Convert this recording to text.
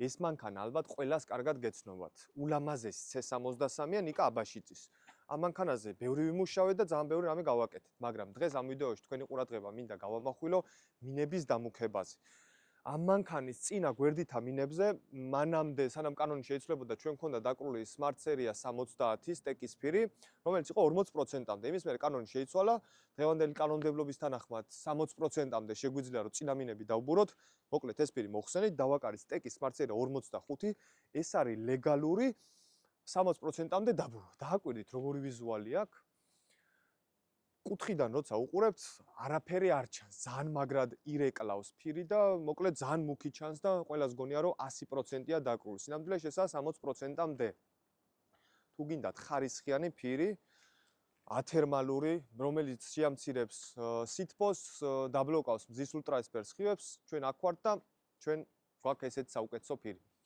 ეს მანქანა ალბათ ყველას კარგად გეცნობათ. ულამაზესი C63-ია ნიკა აბაშიძის. ამ მანქანაზე ბევრი ვიმუშავეთ და ძალიან ბევრი რამე გავაკეთეთ, მაგრამ დღეს ამ ვიდეოში თქვენი ყურადღება მინდა გავამახვილო მინების დამუქებაზე. ამ მანქანის წინა გვერდითა მინებზე მანამდე სანამ კანონი შეიცვლებოდა ჩვენ მქონდა დაკრული Smart Series 70 სტეკის ფირი, რომელიც იყო 40%-მდე. იმის მერე კანონი შეიცვალა, დღევანდელი კანონმდებლობის თანახმად 60%-მდე შეგვიძლია რომ წინა მინები დავბუროთ. მოკლედ ეს ფირი მოხსენით, დავაკარით სტეკის Smart Series 45, ეს არის ლეგალური 60%-მდე დაბურო. დააკვირდით როგორი ვიზუალი აქვს. კუთხიდან როცა უყურებთ, არაფერი არ ჩანს, ძალიან მაგრად ირეკლავს ფირი და მოკლედ ძალიან მუქი ჩანს და ყველას გონია რომ 100%-ია დაკრული. სინამდვილეში ესაა 60%-მდე. თუ გინდათ ხარისხიანი ფირი, ათერმალური, რომელიც შეამცირებს სითბოს, დაბლოკავს მზის ულტრაასფერ სხივებს, ჩვენ აქ ვართ და ჩვენ გვაქვს ესეთი საუკეთესო ფირი.